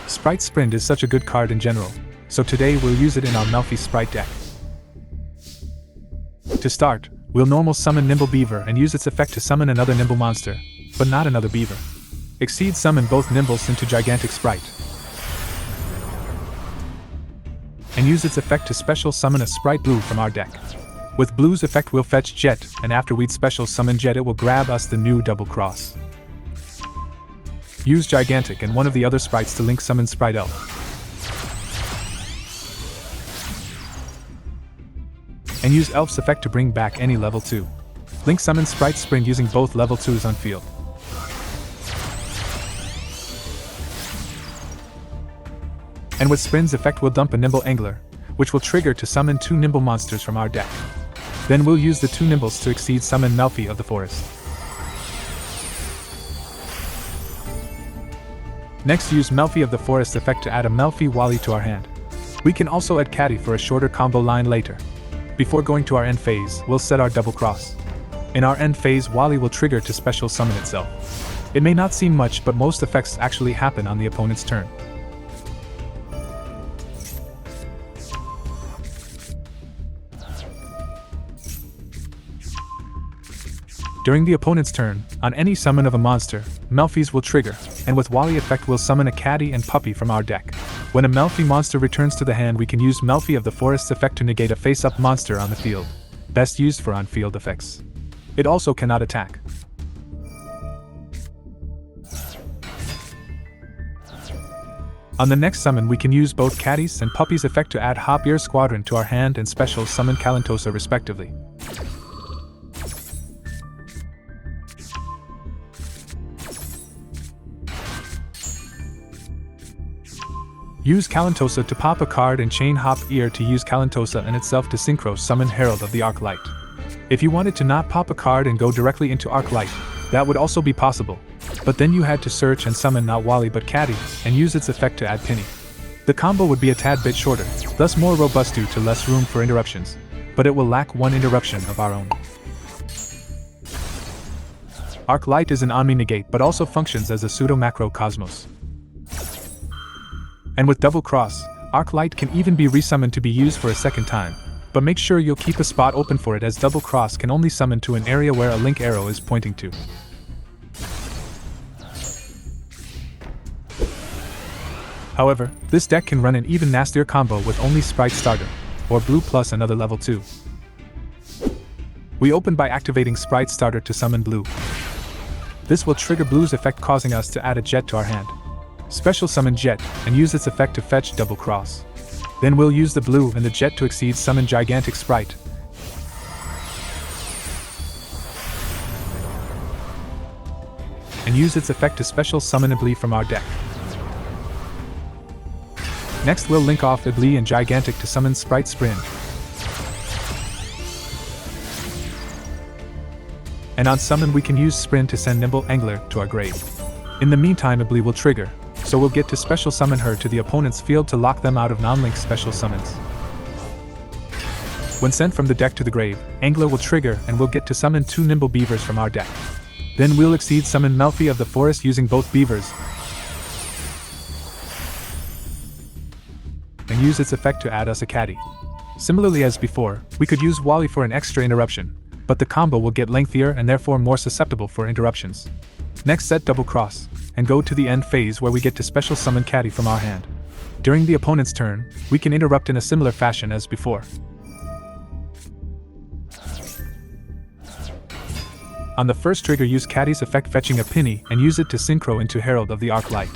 Spright Sprind is such a good card in general, so today we'll use it in our Melffy Spright deck. To start, we'll normal summon Nimble Beaver and use its effect to summon another Nimble monster, but not another Beaver. Exceed summon both Nimbles into Gigantic Spright. And use its effect to special summon a Spright Blue from our deck. With Blue's effect we'll fetch Jet, and after we'd special summon Jet it will grab us the new Double Cross. Use Gigantic and one of the other sprites to link summon Spright Elf. And use Elf's effect to bring back any level 2. Link summon Spright Sprind using both level 2s on field. And with Sprind's effect we'll dump a Nimble Angler, which will trigger to summon 2 Nimble monsters from our deck. Then we'll use the 2 Nimbles to exceed summon Melffy of the Forest. Next use Melffy of the Forest effect to add a Melffy Wally to our hand. We can also add Caddy for a shorter combo line later. Before going to our end phase, we'll set our Double Cross. In our end phase, Wally will trigger to special summon itself. It may not seem much, but most effects actually happen on the opponent's turn. During the opponent's turn, on any summon of a monster, Melffys will trigger, and with Wally effect we'll summon a Caddy and Puppy from our deck. When a Melffy monster returns to the hand we can use Melffy of the Forest's effect to negate a face-up monster on the field. Best used for on-field effects. It also cannot attack. On the next summon we can use both Caddy's and Puppy's effect to add Hop Ear Squadron to our hand and special summon Calantosa respectively. Use Calantosa to pop a card and chain Hop Ear to use Calantosa and itself to synchro summon Herald of the Arclight. If you wanted to not pop a card and go directly into Arclight, that would also be possible, but then you had to search and summon not Wally but Caddy, and use its effect to add Penny. The combo would be a tad bit shorter, thus more robust due to less room for interruptions, but it will lack one interruption of our own. Arclight is an omni-negate but also functions as a pseudo-macro Cosmos. And with Double Cross, Arclight can even be resummoned to be used for a second time, but make sure you'll keep a spot open for it as Double Cross can only summon to an area where a link arrow is pointing to. However, this deck can run an even nastier combo with only Spright Starter, or Blue plus another level 2. We open by activating Spright Starter to summon Blue. This will trigger Blue's effect causing us to add a Jet to our hand. Special summon Jet, and use its effect to fetch Double Cross. Then we'll use the Blue and the Jet to exceed summon Gigantic Spright. And use its effect to special summon Iblee from our deck. Next we'll link off Iblee and Gigantic to summon Spright Sprind. And on summon we can use Sprind to send Nimble Angler to our grave. In the meantime Iblee will trigger, so we'll get to special summon her to the opponent's field to lock them out of non-link special summons. When sent from the deck to the grave, Angler will trigger and we'll get to summon 2 Nimble Beavers from our deck. Then we'll exceed summon Melffy of the Forest using both Beavers, and use its effect to add us a Caddy. Similarly as before, we could use Wally for an extra interruption, but the combo will get lengthier and therefore more susceptible for interruptions. Next set Double Cross, and go to the end phase where we get to special summon Caddy from our hand. During the opponent's turn, we can interrupt in a similar fashion as before. On the first trigger use Caddy's effect fetching a Penny and use it to synchro into Herald of the Arclight.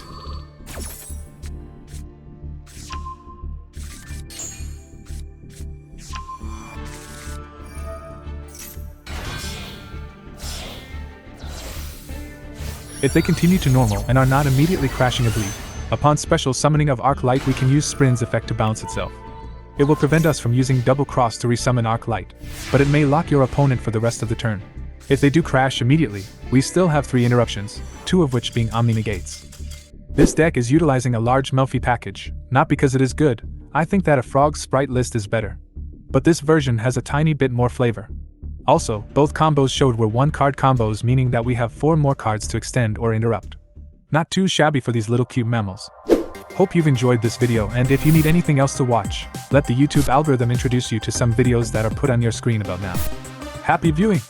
If they continue to normal and are not immediately crashing Iblee, upon special summoning of Arclight we can use Sprind's effect to bounce itself. It will prevent us from using Double Cross to resummon Arclight, but it may lock your opponent for the rest of the turn. If they do crash immediately, we still have 3 interruptions, 2 of which being omni-negates. This deck is utilizing a large Melffy package, not because it is good, I think that a Frog Spright list is better. But this version has a tiny bit more flavor. Also, both combos showed were 1-card combos, meaning that we have 4 more cards to extend or interrupt. Not too shabby for these little cute mammals. Hope you've enjoyed this video, and if you need anything else to watch, let the YouTube algorithm introduce you to some videos that are put on your screen about now. Happy viewing!